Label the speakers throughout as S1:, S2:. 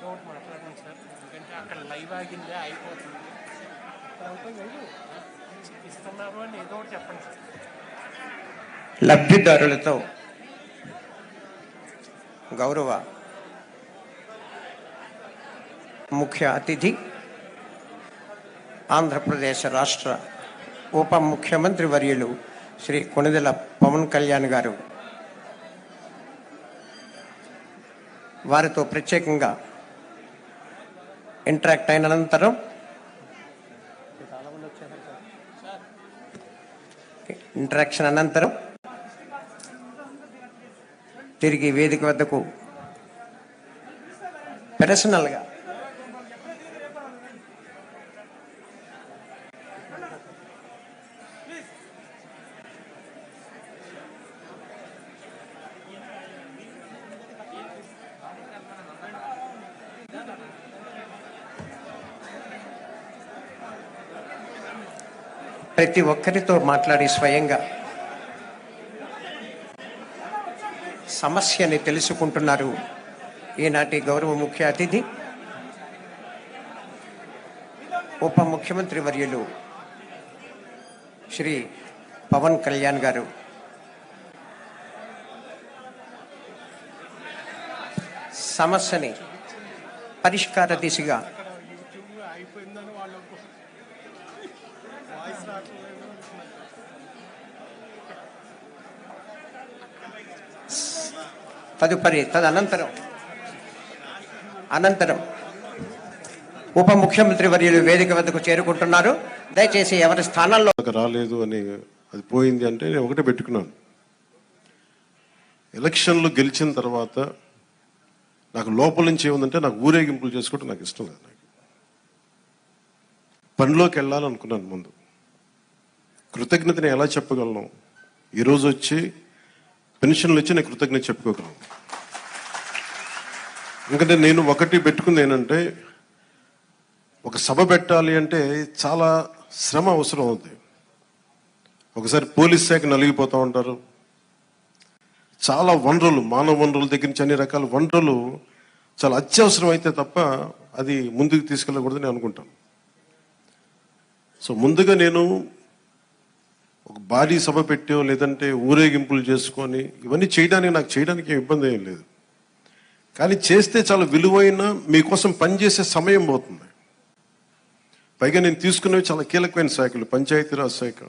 S1: ఒకటి మాట్లాడండి సార్, ఎందుకంటే అక్కడ లైవ్ ఆగిందే అయిపోతుంది. ఇస్తున్నారు అని ఏదో ఒకటి చెప్పండి సార్.
S2: లబ్ధిదారులతో గౌరవ ముఖ్య అతిథి ఆంధ్రప్రదేశ్ రాష్ట్ర ఉప ముఖ్యమంత్రి వర్యులు శ్రీ కొణిదెల పవన్ కళ్యాణ్ గారు వారితో ప్రత్యేకంగా ఇంటరాక్ట్ అయిన అనంతరం ఇంటరాక్షన్ అనంతరం తిరిగి వేదిక వద్దకు పర్సనల్గా ప్రతి ఒక్కరితో మాట్లాడి స్వయంగా సమస్యని తెలుసుకుంటున్నారు ఈనాటి గౌరవ ముఖ్య అతిథి ఉప ముఖ్యమంత్రి వర్యులు శ్రీ పవన్ కళ్యాణ్ గారు. సమస్యని పరిష్కార దిశగా అనంతరం ఉప ముఖ్యమంత్రి వర్యులు వేదిక వద్దకు చేరుకుంటున్నారు. దయచేసి ఎవరి స్థానాల్లో
S3: రాలేదు అని అది పోయింది అంటే నేను ఒకటే పెట్టుకున్నాను. ఎలక్షన్లు గెలిచిన తర్వాత నాకు లోపల నుంచి ఏముందంటే నాకు ఊరేగింపులు చేసుకోవడం నాకు ఇష్టం లేదు. నాకు పనిలోకి వెళ్ళాలనుకున్నాను. ముందు కృతజ్ఞతని ఎలా చెప్పగలను? ఈరోజు వచ్చి పెన్షన్లు వచ్చి నేను కృతజ్ఞత చెప్పుకోగలను. ఎందుకంటే నేను ఒకటి పెట్టుకుంది ఏంటంటే ఒక సభ పెట్టాలి అంటే చాలా శ్రమ అవసరం అవుతుంది. ఒకసారి పోలీస్ శాఖ నలిగిపోతూ ఉంటారు. చాలా వనరులు, మానవ వనరుల దగ్గర నుంచి అన్ని రకాల వనరులు చాలా అత్యవసరం అయితే తప్ప అది ముందుకు తీసుకెళ్ళకూడదని అనుకుంటాను. సో ముందుగా నేను ఒక భారీ సభ పెట్టో లేదంటే ఊరేగింపులు చేసుకొని ఇవన్నీ చేయడానికి ఇబ్బంది ఏం లేదు. కానీ చేస్తే చాలా విలువైన మీకోసం పనిచేసే సమయం పోతుంది. పైగా నేను తీసుకున్నవి చాలా కీలకమైన శాఖలు: పంచాయతీరాజ్ శాఖ,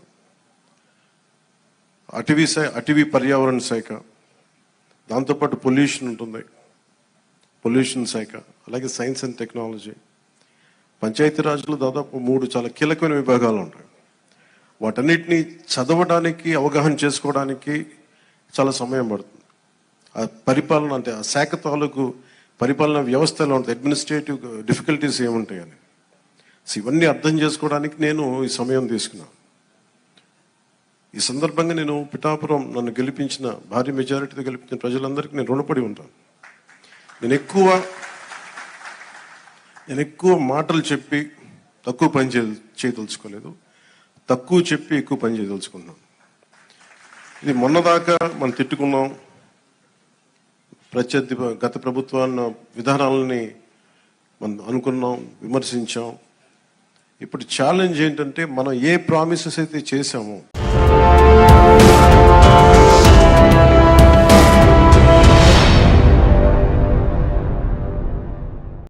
S3: అటవీ పర్యావరణ శాఖ, దాంతోపాటు పొల్యూషన్ ఉంటుంది, పొల్యూషన్ శాఖ, అలాగే సైన్స్ అండ్ టెక్నాలజీ. పంచాయతీరాజ్లో దాదాపు 3 చాలా కీలకమైన విభాగాలు ఉంటాయి. వాటన్నిటిని చదవడానికి, అవగాహన చేసుకోవడానికి చాలా సమయం పడుతుంది. ఆ పరిపాలన అంటే ఆ శాఖ తాలూకు పరిపాలన వ్యవస్థలో ఉంటుంది, అడ్మినిస్ట్రేటివ్ డిఫికల్టీస్ ఏముంటాయని. సో ఇవన్నీ అర్థం చేసుకోవడానికి నేను ఈ సమయం తీసుకున్నాను. ఈ సందర్భంగా నేను పిఠాపురం నన్ను గెలిపించిన, భారీ మెజారిటీతో గెలిపించిన ప్రజలందరికీ నేను రుణపడి ఉంటాను. నేను ఎక్కువ మాటలు చెప్పి తక్కువ పని చేయదలుచుకోలేదు, తక్కువ చెప్పి ఎక్కువ పని చేయదలుచుకున్నాను. ఇది మొన్నదాకా మనం తిట్టుకున్నాం, గత ప్రభుత్వాన్ని విధానాలని మనం అనుకున్నాం, విమర్శించాం. ఇప్పుడు ఛాలెంజ్ ఏంటంటే మనం ఏ ప్రామిసెస్ అయితే చేశామో